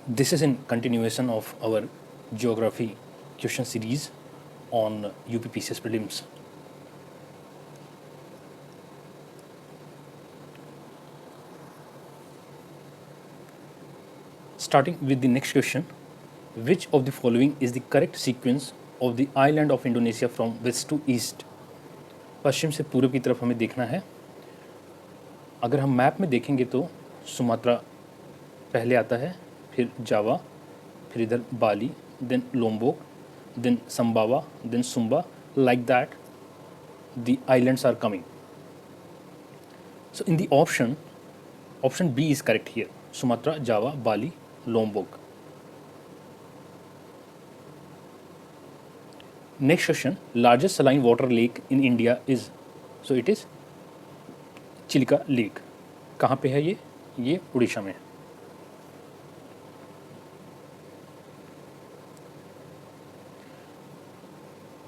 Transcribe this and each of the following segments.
This is in continuation of our geography question series on UPPCS Prelims. Starting with the next question, which of the following is the correct sequence of the island of Indonesia from west to east? पश्चिम से पूर्व की तरफ हमें देखना है. अगर हम map में देखेंगे तो सुमात्रा पहले आता है, फिर जावा, फिर इधर Bali, then Lombok, then Sumbawa, then Sumba. Like that the islands are coming. So in the option B is correct here. Sumatra, Java, Bali, Lombok. Next question, largest saline water lake in India is, so it is Chilika lake. कहाँ पे है ये उड़ीसा में है.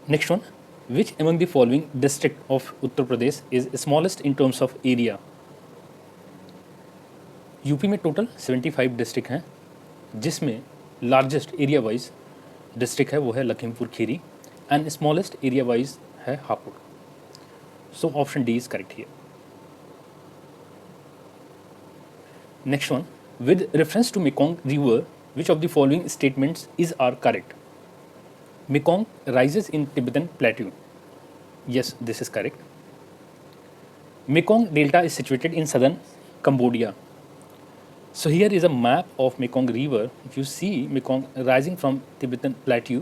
Next one, which among the following district of Uttar Pradesh is smallest in terms of area? UP में total 75 district हैं, जिसमें largest area wise district है वो है Lakhimpur Kheri and smallest area wise है Hapur. So option D is correct here. Next one, with reference to Mekong river which of the following statements is are correct? Mekong rises in Tibetan Plateau. Yes, this is correct. Mekong Delta is situated in southern Cambodia. So here is a map of Mekong River. If you see Mekong rising from Tibetan Plateau,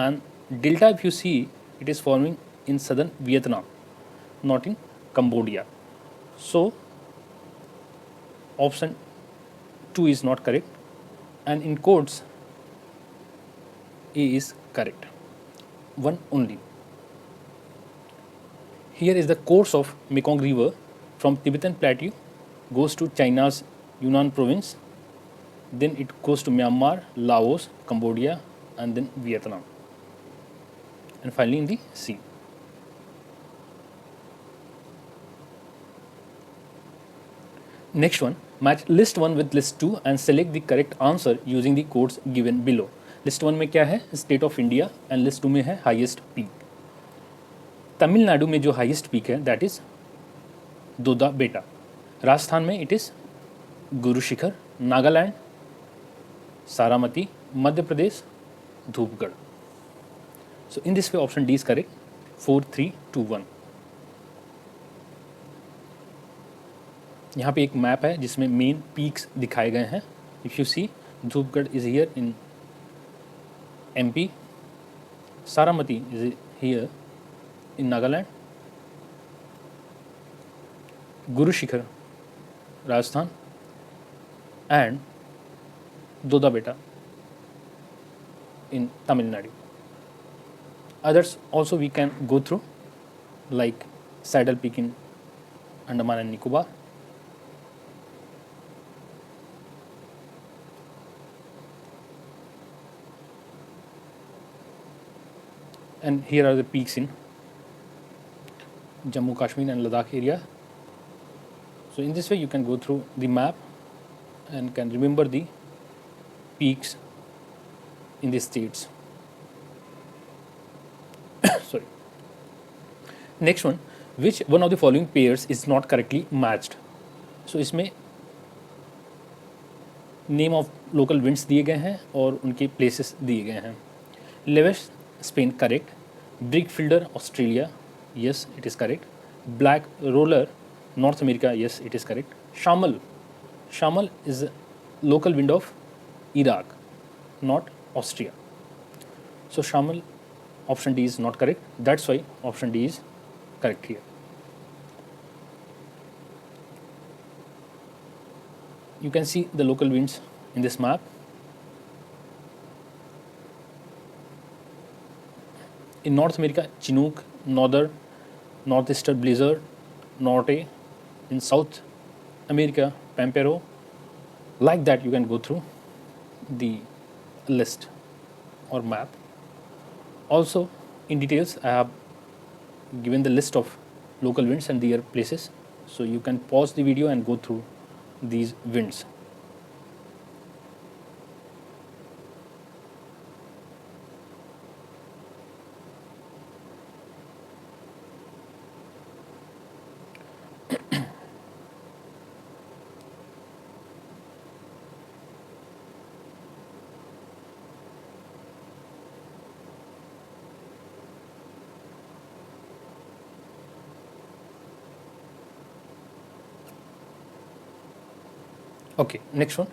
and delta, if you see, it is forming in southern Vietnam, not in Cambodia. So option 2 is not correct, and in quotes A is correct. One only. Here is the course of Mekong River from Tibetan Plateau, goes to China's Yunnan province, then it goes to Myanmar, Laos, Cambodia, and then Vietnam, and finally in the sea. Next one, match list 1 with list 2 and select the correct answer using the codes given below. List 1 में क्या है? State of India, and list 2 में है highest peak. Tamil Nadu में जो highest peak है that is Doda Betta. Rajasthan में it is Guru Shikhar. Nagaland Saramati. Madhya Pradesh Dhupgarh. So in this way option D is correct. 4, 3, 2, 1. यहाँ पे एक मैप है जिसमें मेन पीक्स दिखाए गए हैं. If you see, Dhupgarh is here in MP, Saramati is here in Nagaland, Guru Shikhar, Rajasthan, and Doda Beta in Tamil Nadu. Others also we can go through, like Saddle Peak in Andaman and Nicobar. And here are the peaks in Jammu Kashmir and Ladakh area. So in this way you can go through the map and can remember the peaks in the states. Sorry. Next one, which one of the following pairs is not correctly matched? So इसमें name of local winds दिए गए हैं और उनके places दिए गए हैं. Lavash Spain, correct. Big Fielder, Australia, yes, it is correct. Black Roller, North America, yes, it is correct. Shamal is a local wind of Iraq, not Austria. So Shamal, option D is not correct. That's why option D is correct here. You can see the local winds in this map. In North America, Chinook, Northeaster Blizzard, Norte. In South America, Pampero. Like that you can go through the list or map. Also in details I have given the list of local winds and their places, so you can pause the video and go through these winds. Okay, next one.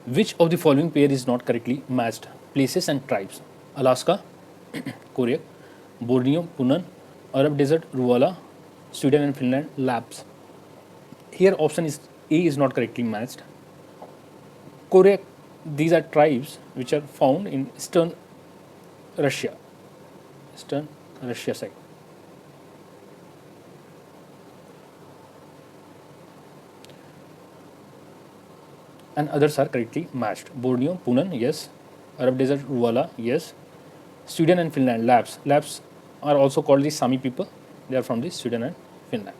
Which of the following pair is not correctly matched? Places and tribes. Alaska, Korea, Borneo, Punan, Arab Desert, Ruwala, Sweden and Finland, Lapps. Here option is A is not correctly matched. Korea, these are tribes which are found in eastern Russia side. And others are correctly matched. Borneo, Punan, yes. Arab Desert, Ruwala, yes. Sweden and Finland, Lapps. Lapps are also called the Sami people. They are from the Sweden and Finland.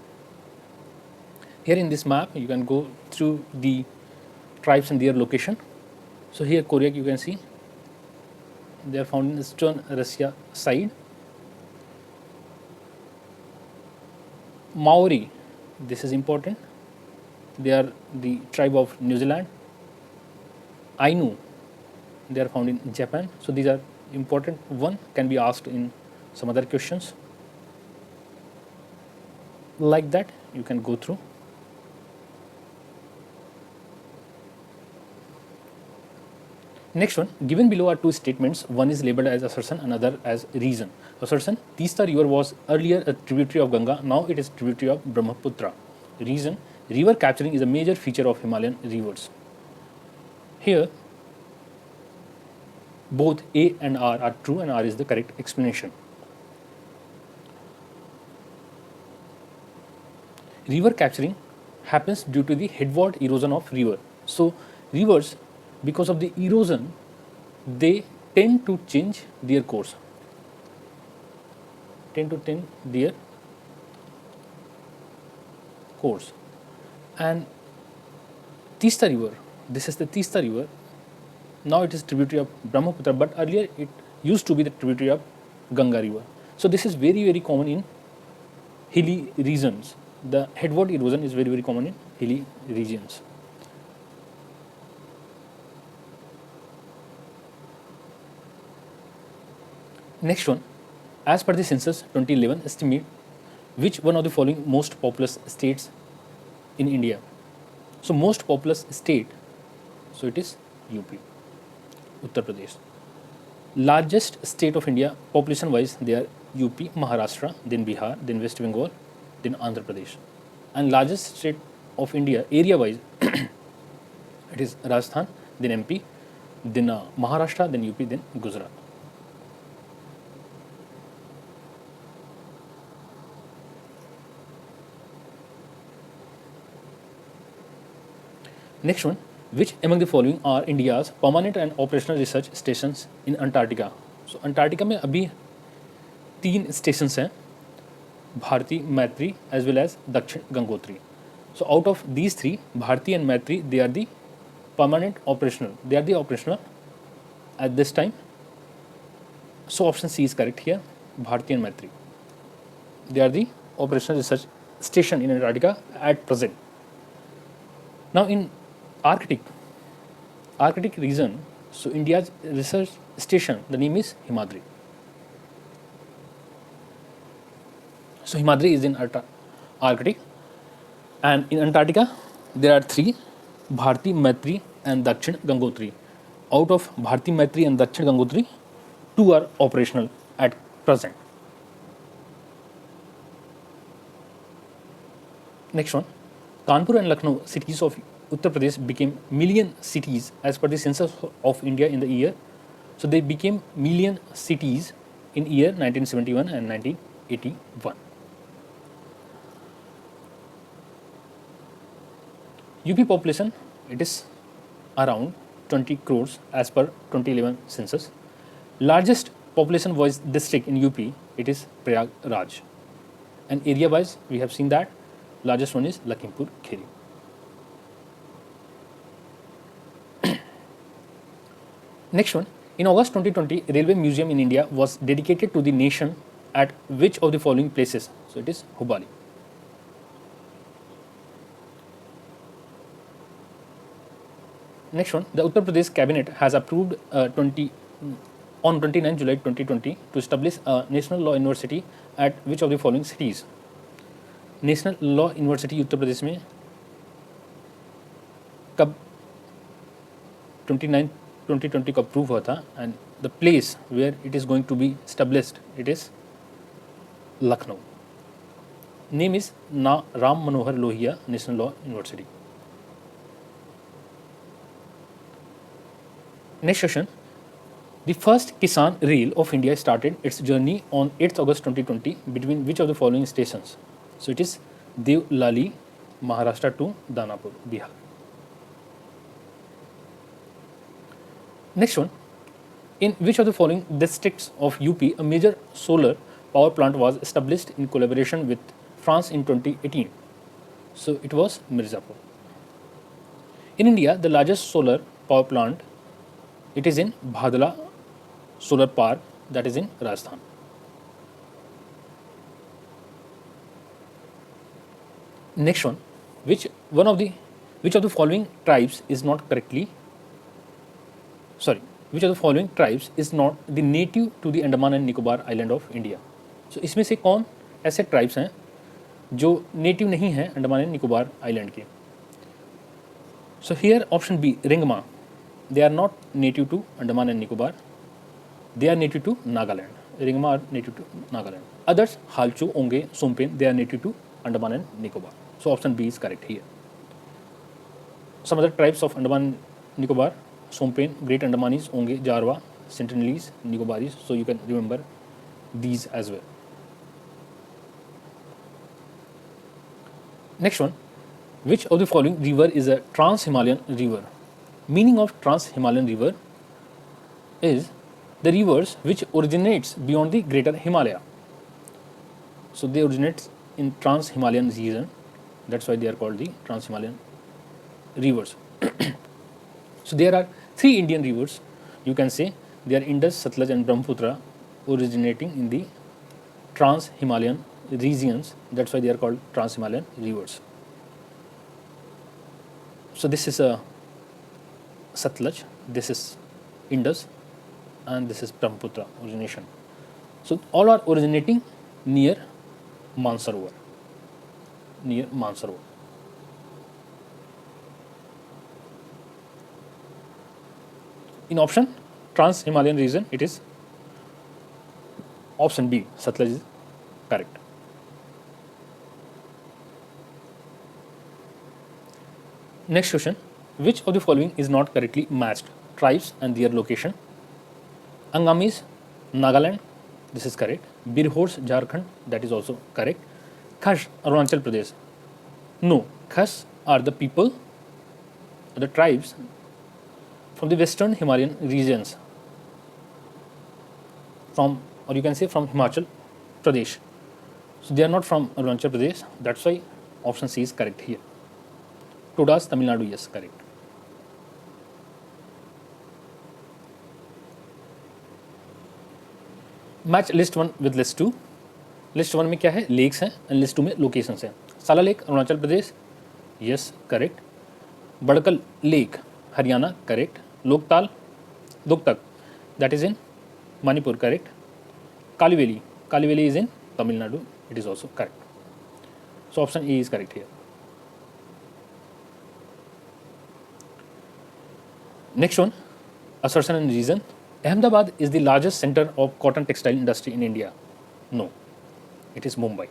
Here in this map, you can go through the tribes and their location. So here Korea, you can see they are found in eastern Russia side. Maori, this is important. They are the tribe of New Zealand. Ainu, they are found in Japan. So these are important. One can be asked in some other questions. Like that, you can go through. Next one, given below are two statements. One is labeled as assertion, another as reason. Assertion, Teesta river was earlier a tributary of Ganga, now it is tributary of Brahmaputra. Reason, river capturing is a major feature of Himalayan rivers. Here, both A and R are true and R is the correct explanation. River capturing happens due to the headward erosion of river. So, rivers, because of the erosion, they tend to change their course. And Teesta river, this is the Teesta river. Now it is tributary of Brahmaputra, but earlier it used to be the tributary of Ganga river. So this is very, very common in hilly regions. The headward erosion is very, very common in hilly regions. Next one, as per the census 2011, estimate which one of the following most populous states in India. So most populous state, so it is UP, Uttar Pradesh. Largest state of India population wise, they are UP, Maharashtra, then Bihar, then West Bengal, then Andhra Pradesh. And largest state of India area wise, it is Rajasthan, then MP, then Maharashtra, then UP, then Gujarat. Next one, which among the following are India's permanent and operational research stations in Antarctica? So Antarctica में अभी 3 stations हैं, Bharti, Maitri as well as Dakshin Gangotri. So out of these 3, Bharti and Maitri, they are the permanent operational. They are the operational at this time. So option C is correct here, Bharti and Maitri. They are the operational research station in Antarctica at present. Now in Arctic region, so India's research station, the name is Himadri. So Himadri is in Arctic, and in Antarctica there are 3, Bharti, Maitri and Dakshin Gangotri. Out of Bharti, Maitri and Dakshin Gangotri, 2 are operational at present. Next one, Kanpur and Lucknow cities of Uttar Pradesh became million cities as per the census of India in the year. So they became million cities in year 1971 and 1981. UP population, it is around 20 crores as per 2011 census. Largest population wise district in UP, it is Prayagraj. And area wise, we have seen that largest one is Lakhimpur Kheri. Next one, in August 2020, Railway Museum in India was dedicated to the nation at which of the following places? So it is Hubballi. Next one, the Uttar Pradesh cabinet has approved on 29 July 2020 to establish a National Law University at which of the following cities? National Law University Uttar Pradesh में कब 2020 को approve हुआ था and the place where it is going to be established it is Lucknow. Name is ना Ram Manohar Lohia national law university. Next question. The first Kisan Rail of India started its journey on 8th August 2020 between which of the following stations? So it is Devlali, Maharashtra to Danapur, Bihar. Next one. In which of the following districts of UP a major solar power plant was established in collaboration with France in 2018? So it was Mirzapur. In India, the largest solar power plant, it is in Bhadla Solar Park, that is in Rajasthan. Next one, which of the following tribes is not correctly, which of the following tribes is not the native to the Andaman and Nicobar Island of India? So इसमें से कौन ऐसे tribes हैं जो native नहीं हैं Andaman and Nicobar island के? So here option B, Ringma, they are not native to Andaman and Nicobar. They are native to Nagaland. Ringma are native to Nagaland. Others, Halchu, Onge, Sompen, they are native to Andaman and Nicobar. So option B is correct here. Some other tribes of Andaman Nicobar, Sompen, Great Andamanis, Onge, Jarwa, Sentinelese, Nicobaris. So you can remember these as well. Next one. Which of the following river is a trans-Himalayan river? Meaning of trans-Himalayan river is the rivers which originates beyond the greater Himalaya. So they originate in trans-Himalayan region. That's why they are called the trans-Himalayan rivers. So there are 3 Indian rivers. You can say they are Indus, Satluj and Brahmaputra, originating in the trans-Himalayan regions. That's why they are called trans-Himalayan rivers. So this is a Satluj, this is Indus, and this is Brahmaputra origination. So all are originating near Mansarovar. Near Mansarovar. In option trans-Himalayan region, it is option B, Satluj is correct. Next question. Which of the following is not correctly matched? Tribes and their location. Angamis, Nagaland, this is correct. Birhors, Jharkhand, that is also correct. Khash, Arunachal Pradesh. No, Khash are the people, the tribes from the western Himalayan regions. Or you can say from Himachal Pradesh. So they are not from Arunachal Pradesh. That's why option C is correct here. Todas, Tamil Nadu, yes, correct. Match list 1 with list 2. List 1 में क्या है? Lakes हैं and list 2 में locations हैं. साला lake Arunachal Pradesh, yes correct. Badkal lake Haryana, correct. Loktak that is in Manipur, correct. Kaliveli is in Tamil Nadu, it is also correct. So option A is correct here. Next one, assertion and reason. Ahmedabad is the largest center of cotton textile industry in India. No, it is Mumbai.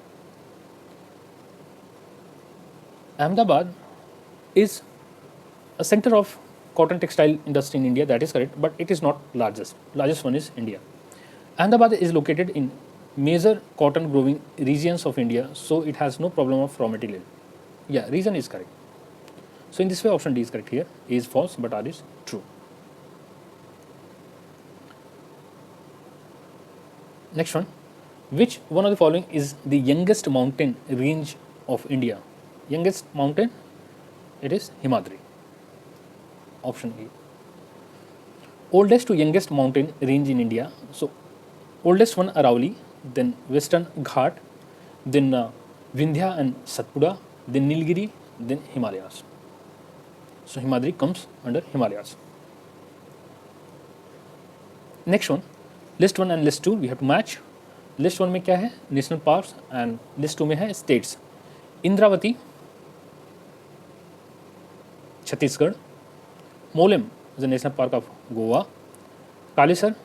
Ahmedabad is a center of cotton textile industry in India, that is correct, but it is not largest. Largest one is India. Ahmedabad is located in major cotton growing regions of India, so it has no problem of raw material. Yeah, reason is correct. So in this way option D is correct here. A is false but R is true. Next one, which one of the following is the youngest mountain range of India? Youngest mountain, it is Himadri. Option A. Oldest to youngest mountain range in India. So oldest one Aravalli, then Western Ghat, then Vindhya and Satpura, then Nilgiri, then Himalayas. So Himadri comes under Himalayas. Next one, list 1 and list 2 we have to match. List 1 में क्या है? National parks and list 2 में है states. Indravati Chhattisgarh, Mollem is the National Park of Goa. Kalisar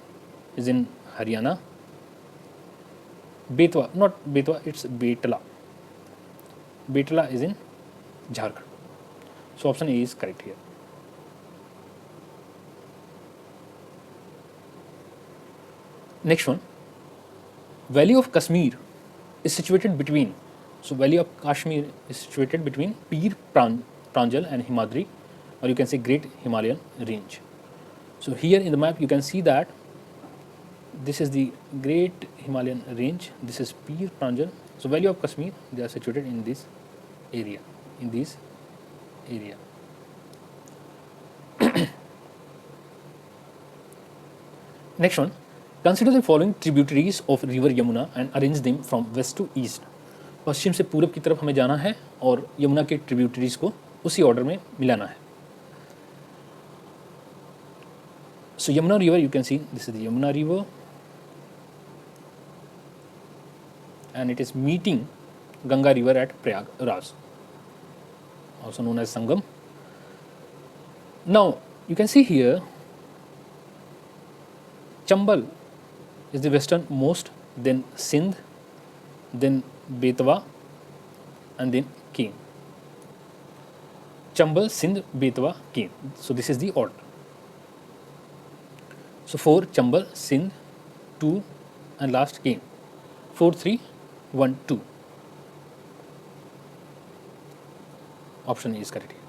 is in Haryana. Betwa, not Betwa, it's Betla. Betla is in Jharkhand. So option A is correct here. Next one, Valley of Kashmir is situated between. So Valley of Kashmir is situated between Pir Pranjal and Himadri, or you can say Great Himalayan Range. So here in the map you can see that this is the Great Himalayan Range, this is Pir Pranjal. So Valley of Kashmir, they are situated in this area, Next one, consider the following tributaries of river Yamuna and arrange them from west to east. पश्चिम से पूरब की तरफ हमें जाना है और यमुना के tributaries को उसी ऑर्डर में मिलाना है. So Yamuna river, you can see this is the Yamuna river and it is meeting Ganga river at Prayagraj, also known as Sangam. Now you can see here Chambal is the westernmost, then Sindh, then Betwa, and then Keen. Chambal, Sindh, Betwa, Keen. So this is the order. So 4 Chambal, Sindh, 2 and last Keen. 4, 3, 1, 2. Option A is correct here.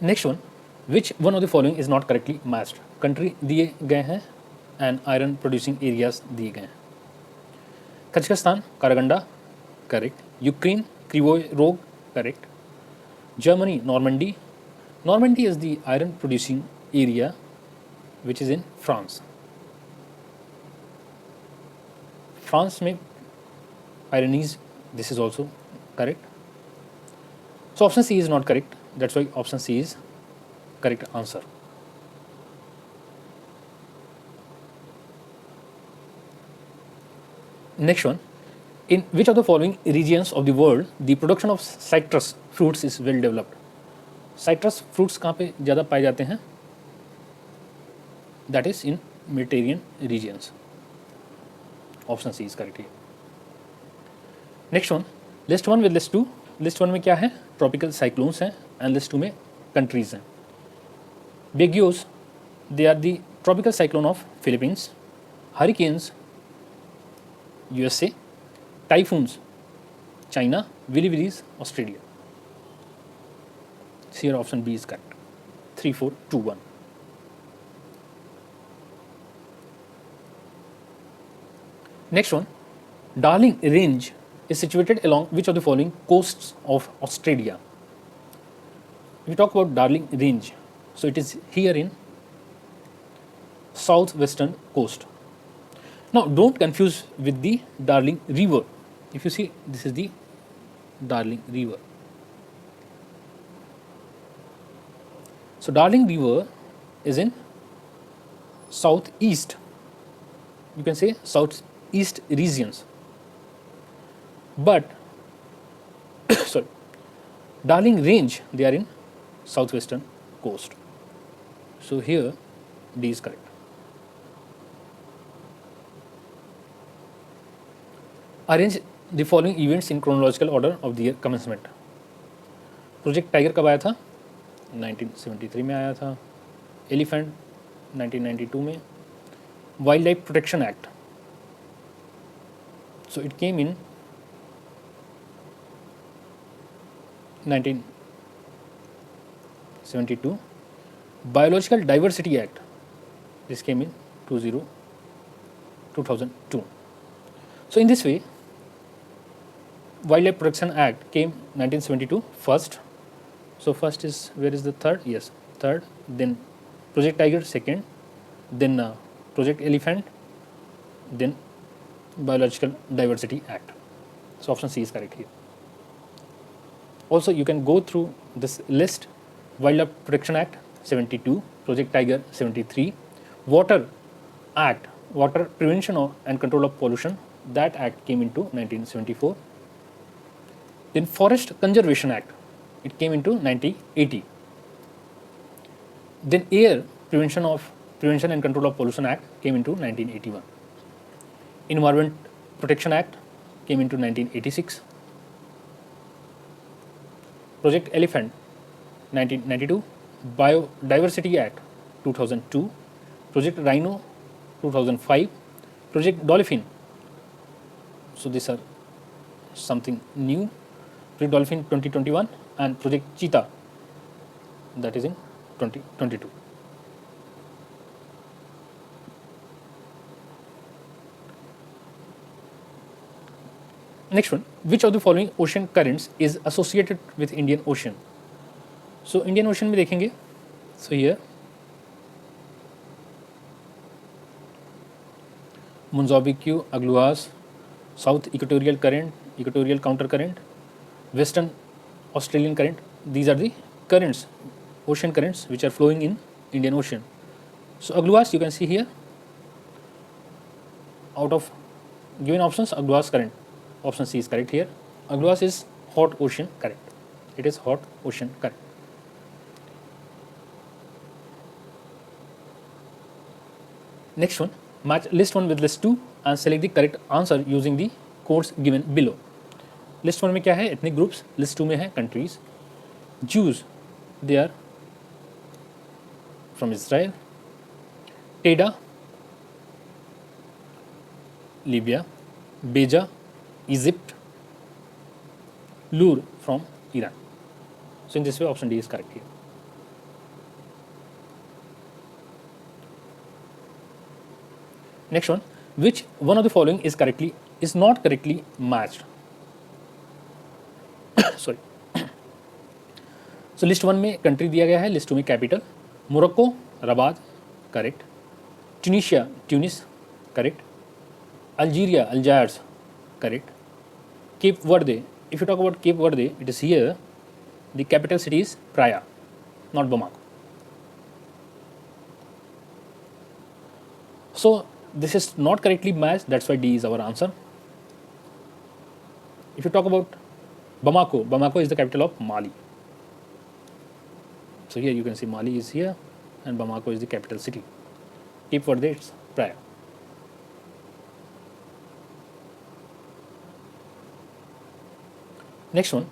Next one, which one of the following is not correctly matched? Country दिए गए हैं and iron producing areas दिए गए हैं. Kazakhstan, Karaganda, correct. Ukraine, Krivoy Rog, correct. Germany, Normandy. Normandy is the iron producing area which is in France. France में Pyrenees, this is also correct. So option C is not correct. That's why option C is correct answer. Next one, in which of the following regions of the world the production of citrus fruits is well developed? Citrus fruits कहाँ पे ज़्यादा पाए जाते हैं? That is in Mediterranean regions. Option C is correct here. Next one, list 1 with list 2. List 1 में क्या है? Tropical cyclones हैं and list 2 में countries हैं. Baguios, they are the tropical cyclone of Philippines. Hurricanes, USA. Typhoons, China. Willy-Willies, Australia. So here option B is correct. 3, 4, 2, 1. Next one, Darling Range is situated along which of the following coasts of Australia? We talk about Darling Range. So it is here in southwestern coast. Now don't confuse with the Darling River. If you see, this is the Darling River. So Darling River is in southeast. You can say southeast regions. But sorry, Darling Range, they are in southwestern coast. So here D is correct. Arrange the following events in chronological order of the year commencement. Project tiger कब आया था? 1973 में आया था. Elephant 1992 में. Wild life protection act, so it came in 1972. Biological Diversity Act, this came in 2002. So in this way, Wildlife Protection Act came 1972 first. So first is, where is the third? Yes, third. Then Project Tiger second. Then Project Elephant. Then Biological Diversity Act. So option C is correct here. Also you can go through this list. Wildlife Protection Act 72, Project Tiger 73, Water Act, Water Prevention and Control of Pollution, that act came into 1974. Then Forest Conservation Act, it came into 1980. Then Air Prevention and Control of Pollution Act came into 1981. Environment Protection Act came into 1986. Project Elephant 1992, Biodiversity Act 2002, Project Rhino 2005, Project Dolphin. So these are something new. Project Dolphin 2021 and Project Cheetah, that is in 2022. Next one, which of the following ocean currents is associated with Indian Ocean? So Indian Ocean में देखेंगे, so here Mozambique, Agluas, South Equatorial Current, Equatorial Counter Current, Western Australian Current. These are the currents, ocean currents which are flowing in Indian Ocean. So Agluas, you can see here, out of given options, Agluas current, option C is correct here. Agluas is hot ocean current. It is hot ocean current. Next one, match list 1 with list 2 and select the correct answer using the codes given below. List 1 में क्या है? ethnic groups. List 2 में है countries. Jews, they are from Israel. Teda, Libya. Beja, Egypt. Lur from Iran. So in this way option D is correct here. Next one, which one of the following is not correctly matched? Sorry. So list 1 में country दिया गया है, list 2 में capital. Morocco, Rabat, correct. Tunisia, Tunis, correct. Algeria, Algiers, correct. Cape Verde, if you talk about Cape Verde, it is here. The capital city is Praia, not Bamako. So this is not correctly matched, that's why D is our answer. If you talk about Bamako, Bamako is the capital of Mali. So here you can see Mali is here and Bamako is the capital city. Cape Verde, it's Praia. Next one,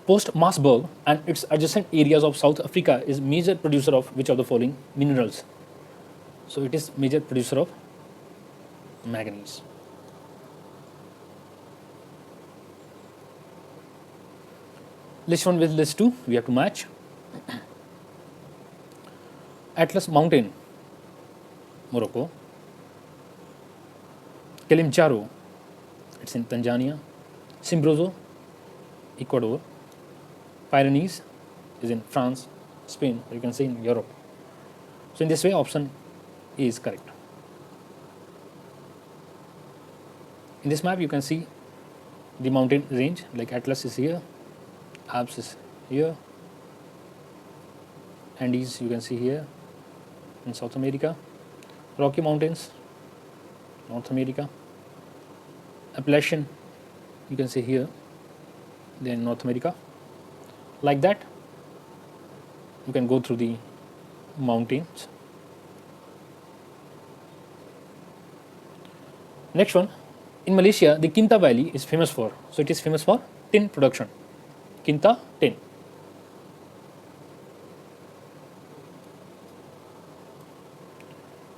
Postmaasburg and its adjacent areas of South Africa is major producer of which of the following minerals? So it is major producer of manganese. List 1 with list 2, we have to match. Atlas Mountain, Morocco. Kilimanjaro, it's in Tanzania. Simbroso, Ecuador. Pyrenees is in France, Spain, or you can say in Europe. So in this way option A is correct. In this map you can see the mountain range, like Atlas is here, Alps is here, Andes you can see here in South America, Rocky Mountains, North America, Appalachian you can see here, then North America. Like that you can go through the mountains. Next one, in Malaysia the Kinta Valley is famous for, so it is famous for tin production. Kinta, tin.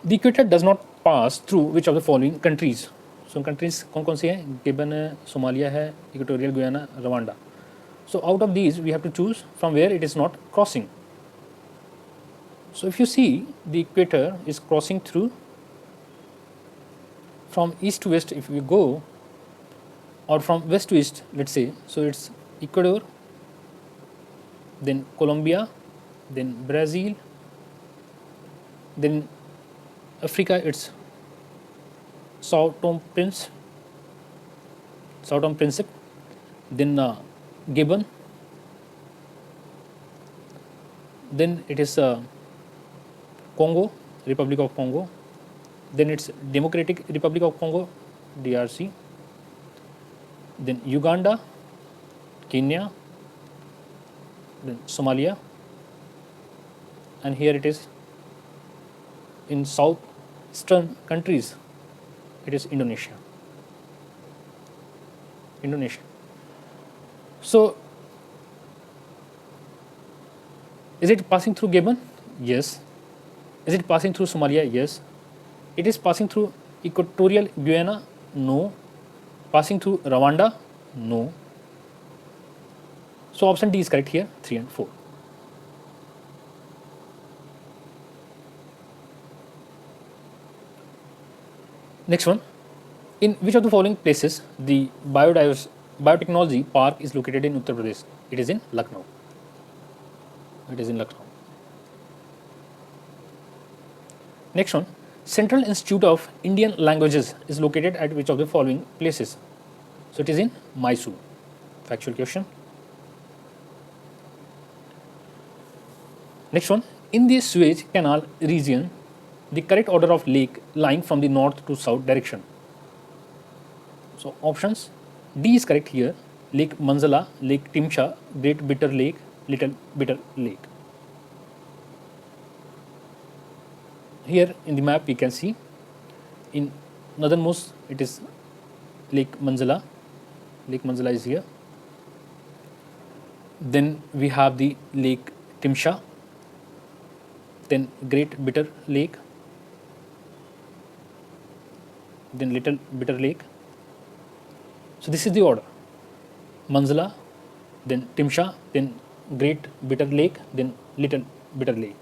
The equator does not pass through which of the following countries? So countries कौन सी हैं? Gabon है, Somalia है, Equatorial Guyana, Rwanda. So out of these we have to choose from where it is not crossing. So if you see the equator is crossing through from east to west, if we go, or from west to east, let's say, so it's Ecuador, then Colombia, then Brazil, then Africa, it's Sao Tome Principe, then Gabon, then it is Congo, Republic of Congo, then it's Democratic Republic of Congo, DRC, then Uganda, Kenya, then Somalia, and here it is in southeastern countries, it is Indonesia. So, is it passing through Gabon? Yes. Is it passing through Somalia? Yes. It is passing through Equatorial Guyana? No. Passing through Rwanda? No. So option D is correct here, 3 and 4. Next one. In which of the following places the biotechnology park is located in Uttar Pradesh? It is in Lucknow. Next one. Central Institute of Indian Languages is located at which of the following places? So it is in Mysore. Factual question. Next one. In the Suez Canal region, the correct order of lake lying from the north to south direction. So options. D is correct here. Lake Manzala, Lake Timsha, Great Bitter Lake, Little Bitter Lake. Here in the map we can see in northernmost it is Lake Manzala. Lake Manzala is here. Then we have the Lake Timsha, then Great Bitter Lake, then Little Bitter Lake. So this is the order: Manzala, then Timsha, then Great Bitter Lake, then Little Bitter Lake.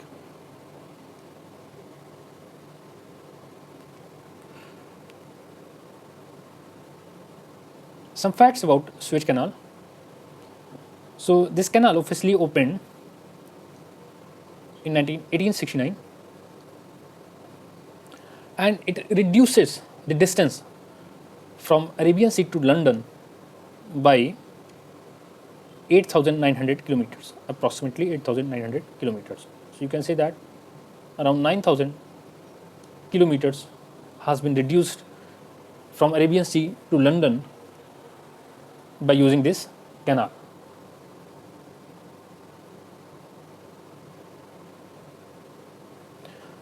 Some facts about Suez Canal. So this canal officially opened in 1869, and it reduces the distance from Arabian Sea to London by 8,900 kilometers, approximately 8,900 kilometers. So you can say that around 9,000 kilometers has been reduced from Arabian Sea to London by using this canal.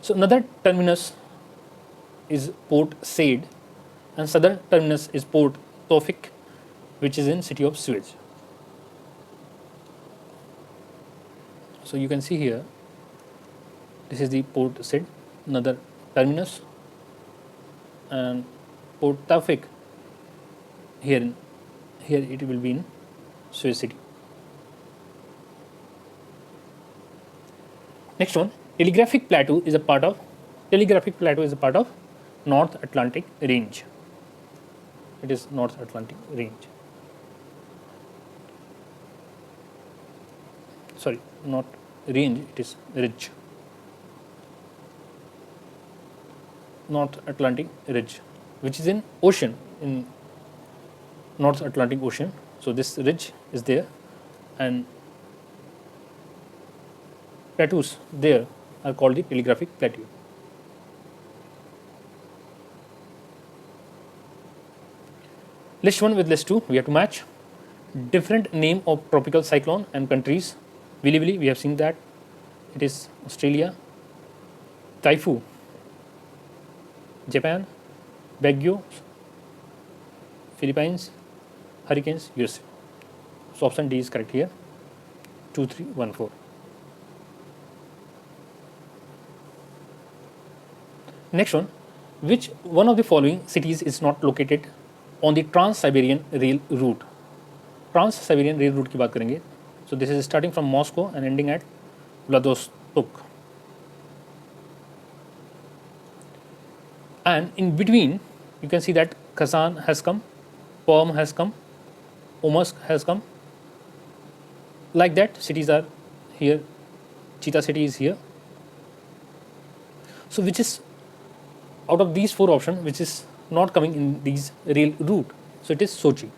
So another terminus is Port Said, and southern terminus is Port Tawfiq, which is in city of Suez. So you can see here, this is the Port Said, another terminus, and Port Tawfiq here it will be in Suez city. Next one, telegraphic plateau is a part of North Atlantic range. It is North Atlantic range. Sorry, not range, it is ridge. North Atlantic ridge, which is in ocean, in North Atlantic Ocean. So this ridge is there, and plateaus there are called the telegraphic plateau. List 1 with list 2, we have to match. Different name of tropical cyclone and countries. Vili, we have seen that it is Australia. Typhoon, Japan. Baguio, Philippines. Hurricanes, USA. So option D is correct here, 2, 3, 1, 4. Next one, which one of the following cities is not located on the Trans-Siberian Rail route? Trans-Siberian Rail route की बात करेंगे. So this is starting from Moscow and ending at Vladivostok. And in between, you can see that Kazan has come, Perm has come, Omsk has come. Like that, cities are here. Chita city is here. So which is, out of these 4 options, which is not coming in these rail route? So it is Sochi.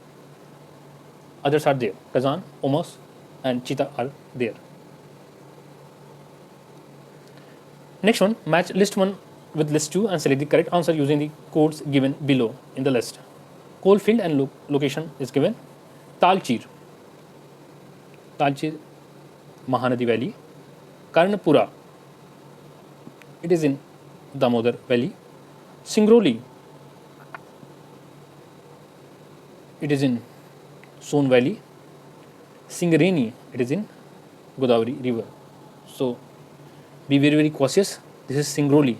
Others are there. Kazan, Omsk and Chita are there. Next one, match list 1 with list 2 and select the correct answer using the codes given below in the list. Coalfield and location is given. Talchir Mahanadi Valley. Karnapura, it is in Damodar Valley. Singrauli, it is in Son Valley. Singareni, it is in Godavari River. So be very, very cautious. This is Singrauli,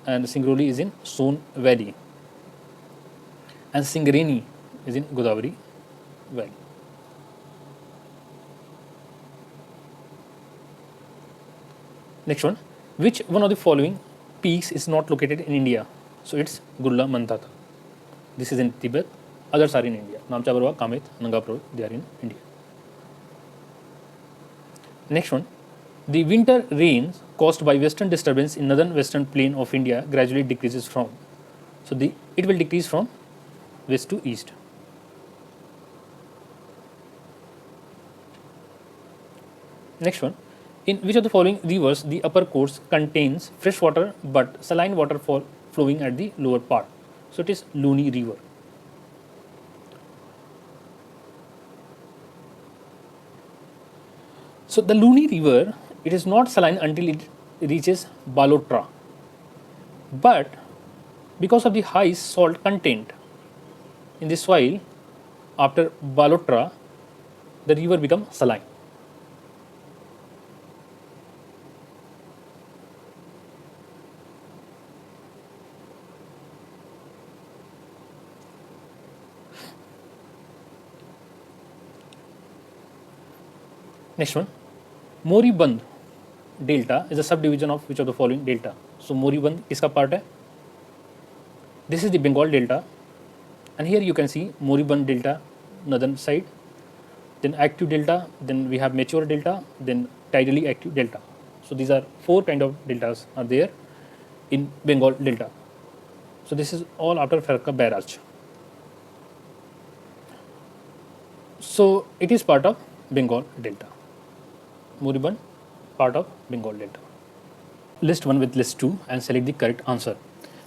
and Singrauli is in Son Valley, and Singareni is in Godavari Valley. Next one, which one of the following peaks is not located in India? So it's Gulla Mantata. This is in Tibet. Others are in India. Namcha Barwa, Kamet, Nanga Parvat, they are in India. Next one, the winter rains caused by western disturbance in northern western plain of India gradually decreases from. So it will decrease from west to east. Next one, in which of the following rivers the upper course contains fresh water but saline water for flowing at the lower part? So it is Luni River. So the Luni River, it is not saline until it reaches Balotra, but because of the high salt content in the soil after Balotra, the river becomes saline. Next one, Moribund delta is a subdivision of which of the following delta? So Moribund kiska part hai? This is the Bengal delta, and here you can see Moribund delta northern side, then active delta, then we have mature delta, then tidally active delta. So these are 4 kind of deltas are there in Bengal delta. So this is all after Farka barrage. So it is part of Bengal delta. Moribund, part of Bengal delta. List 1 with list 2 and select the correct answer.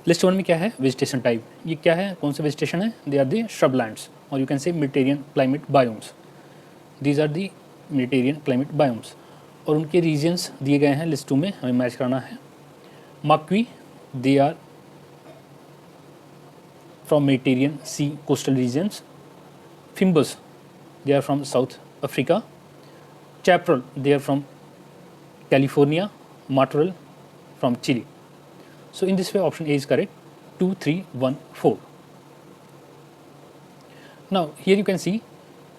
List 1 में क्या है? Vegetation type. ये क्या है? कौन सा vegetation है? They are the shrublands, or you can say Mediterranean climate biomes. These are the Mediterranean climate biomes. और उनके regions दिए गए हैं list 2 में, हमें मैच कराना है. Makwi, they are from Mediterranean Sea coastal regions. Fimbus, they are from South Africa. Chaparral, they are from California. Matorral from Chile. So in this way option A is correct. 2, 3, 1, 4. Now here you can see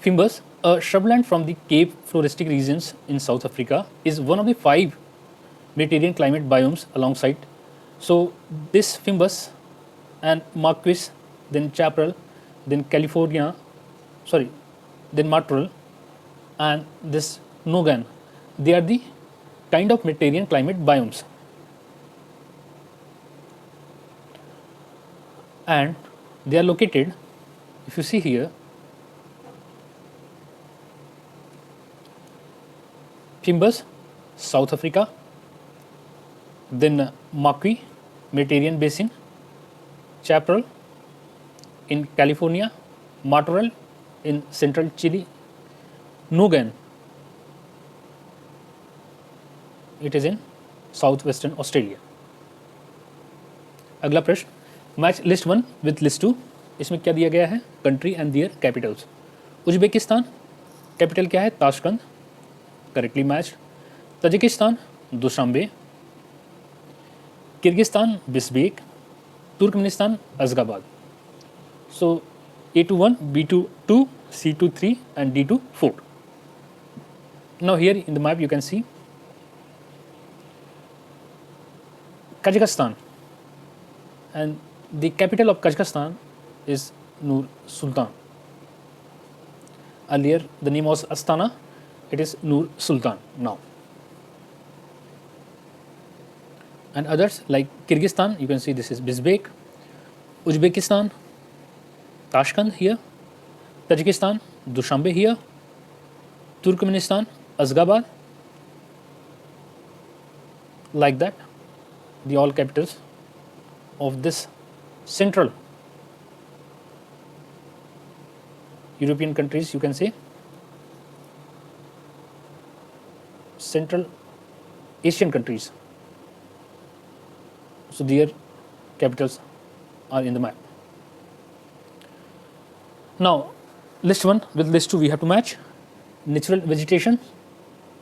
Fimbus, a shrubland from the Cape floristic regions in South Africa, is one of the 5 Mediterranean climate biomes alongside. So this Fimbus and Marquis, then Chaparral, then California, then Matorral, and this Nogan, they are the kind of Mediterranean climate biomes. And they are located, if you see here, Fimbus, South Africa, then Makwi, Mediterranean basin, Chaparral in California, Matorral in central Chile, Nogan, it is in southwestern Australia. अगला प्रश्न, match list 1 with list 2. इसमें क्या दिया गया है? Country and their capitals. Uzbekistan, capital क्या है? Tashkent, correctly match. Tajikistan, Dushanbe. Kyrgyzstan, Bishkek. Turkmenistan, Ashgabat. So A21, B22, C23 and D24. Now here in the map you can see Kazakhstan, and the capital of Kazakhstan is Nur Sultan. Earlier the name was Astana, it is Nur Sultan now. And others like Kyrgyzstan, you can see this is Bizbek. Uzbekistan, Tashkent here. Tajikistan, Dushanbe here. Turkmenistan, Ashgabat. Like that, the all capitals of this central European countries, you can say. Central Asian countries. So their capitals are in the map. Now, list 1 with list 2 we have to match natural vegetation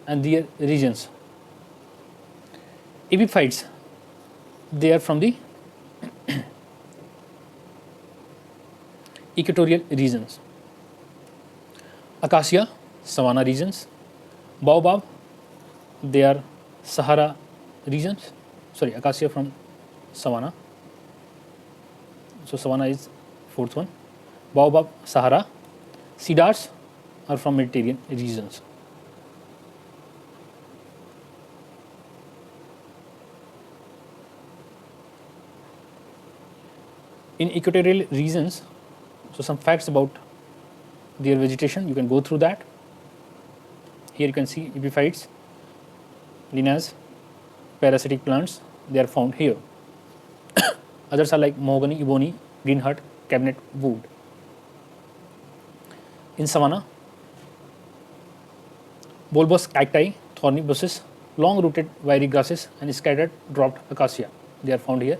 and their regions. Epiphytes, they are from the equatorial regions. Acacia, savanna regions. Baobab, they are Sahara regions. Sorry, acacia from savanna. So savanna is fourth one. Baobab, Sahara. Cedars are from Mediterranean regions. In equatorial regions, so some facts about their vegetation, you can go through that. Here you can see epiphytes, lianas, parasitic plants, they are found here. Others are like mahogany, ebony, green heart, cabinet wood. In savanna, bulbous cacti, thorny bushes, long-rooted wiry grasses, and scattered dropped acacia, they are found here.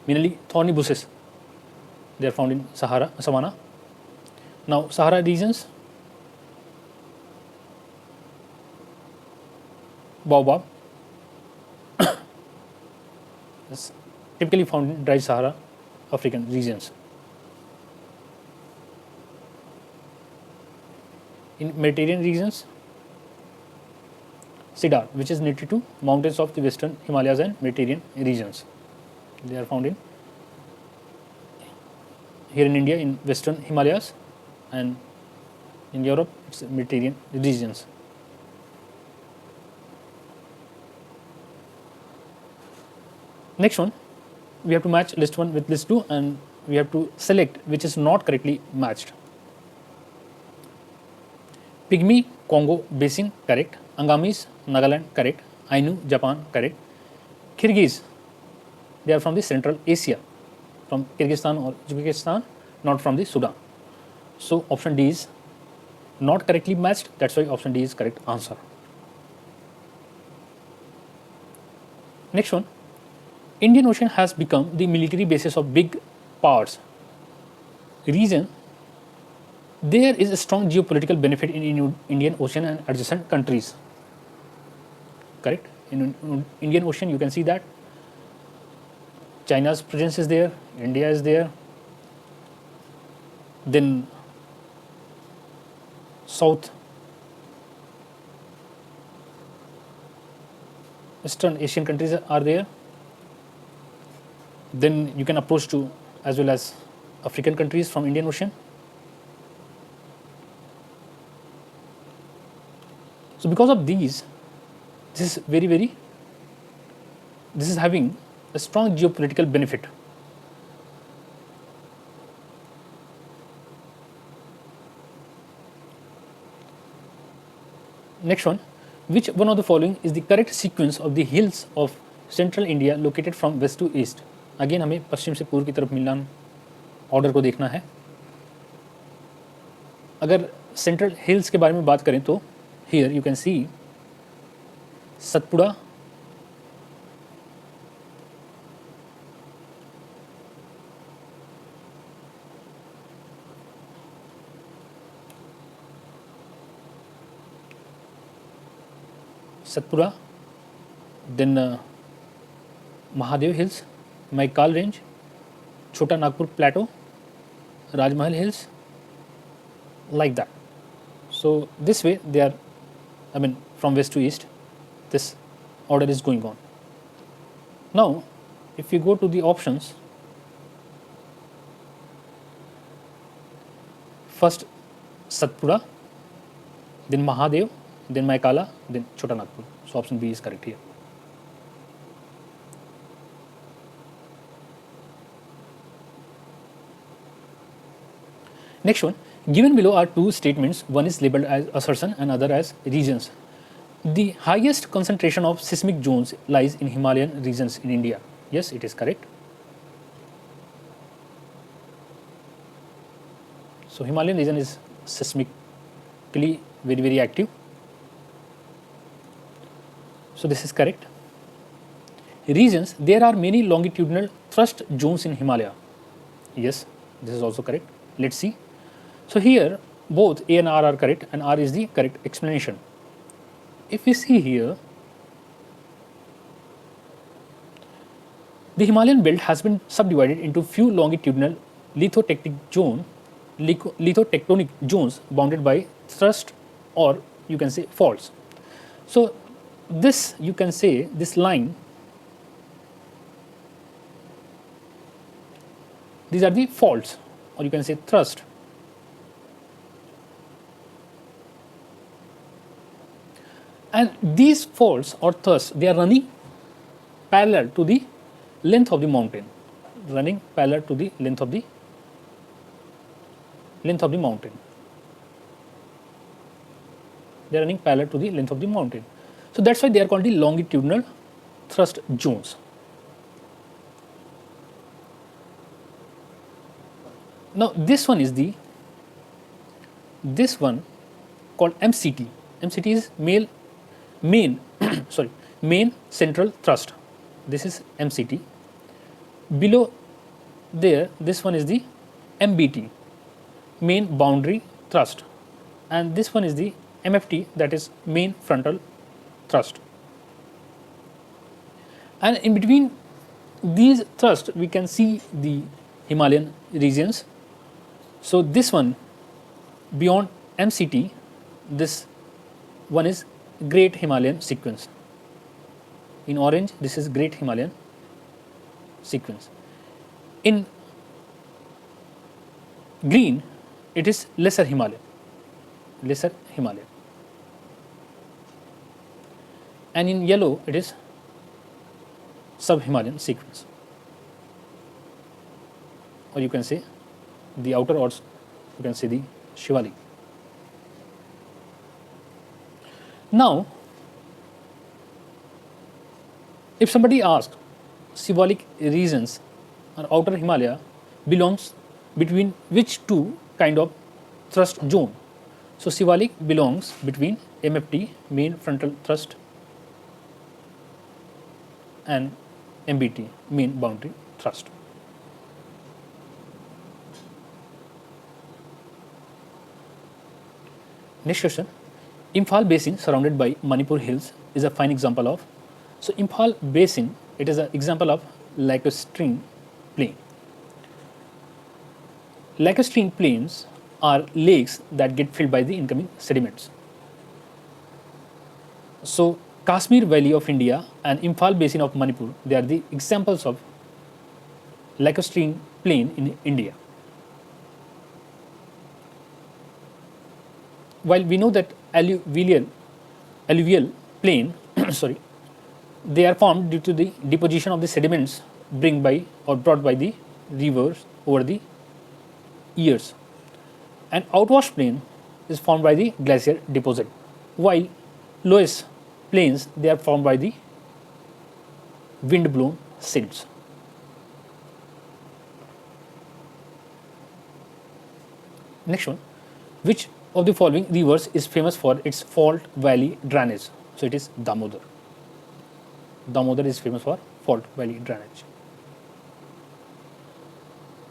Mainly thorny bushes, they are found in savanna. Now, Sahara regions, baobab is typically found in dry Sahara African regions. In Mediterranean regions, cedar, which is native to mountains of the western Himalayas and Mediterranean regions. They are found in here in India in western Himalayas, and in Europe it's Mediterranean regions. Next one, we have to match list 1 with list 2 and we have to select which is not correctly matched. Pygmy, Congo Basin, correct. Angamis, Nagaland, correct. Ainu, Japan, correct. Kyrgyz, they are from the Central Asia, from Kyrgyzstan or Uzbekistan, not from the Sudan. So option D is not correctly matched, that's why option D is correct answer. Next one, Indian Ocean has become the military basis of big powers. Reason, there is a strong geopolitical benefit in Indian Ocean and adjacent countries. Correct? In Indian Ocean you can see that China's presence is there, India is there, then South Western Asian countries are there. Then you can approach to as well as African countries from Indian Ocean. So because of these, this is having a strong geopolitical benefit. Next one, which one of the following is the correct sequence of the hills of central India located from west to east? Again हमें पश्चिम से पूर्व की तरफ मिलान order को देखना है. अगर central hills के बारे में बात करें तो here you can see Satpura, then Mahadev hills, Maikal range, Chota Nagpur Plato, Rajmahal hills, like that. So this way they are, I mean from west to east, this order is going on. Now if you go to the options, first Satpura, then Mahadev, then Maikala, then Chota Nagpur. So option B is correct here. Next one, given below are two statements, one is labeled as assertion and other as regions. The highest concentration of seismic zones lies in Himalayan regions in India. Yes, it is correct. So Himalayan region is seismically very active. So this is correct. Regions, there are many longitudinal thrust zones in Himalaya. Yes, this is also correct. Let's see. So here both A and R are correct, and R is the correct explanation. If we see here, the Himalayan belt has been subdivided into few longitudinal lithotectonic zones bounded by thrust, or you can say faults. So this, you can say, this line, these are the faults, or you can say thrust. And these faults or thrusts, they are running parallel to the length of the mountain, running parallel to the length of the mountain. They are running parallel to the length of the mountain. So that's why they are called the longitudinal thrust zones. Now this one called MCT. MCT is main central thrust. This is MCT. Below there, this one is the MBT, main boundary thrust, and this one is the MFT, that is main frontal thrust. And in between these thrusts, we can see the Himalayan regions. So this one beyond MCT, this one is Great Himalayan sequence. In orange, this is Great Himalayan sequence. In green, it is Lesser Himalayan. And in yellow, it is Sub-Himalayan sequence. Or you can say the outer, or you can say the Shivalik. Now, if somebody asks, Shivalik regions or outer Himalaya belongs between which two kind of thrust zone? So Shivalik belongs between MFT, main frontal thrust, and MBT, main boundary thrust. Next question. Imphal Basin surrounded by Manipur hills is a fine example of. So Imphal Basin, it is an example of lacustrine plain. Lacustrine plains are lakes that get filled by the incoming sediments. So Kashmir Valley of India and Imphal Basin of Manipur, they are the examples of lacustrine plain in India. While we know that alluvial plain, they are formed due to the deposition of the sediments brought by the rivers over the years. And outwash plain is formed by the glacier deposit, while lowest plains, they are formed by the wind-blown silts. Next one, which of the following rivers is famous for its fault valley drainage? So it is Damodar. Damodar is famous for fault valley drainage.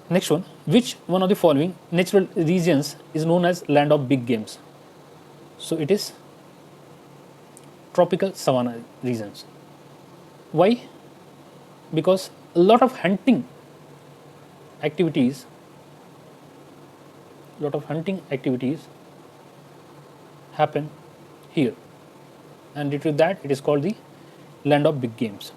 Next one, which one of the following natural regions is known as land of big games? So it is tropical savanna regions. Why? Because a lot of hunting activities happen here, and due to that it is called the land of big games.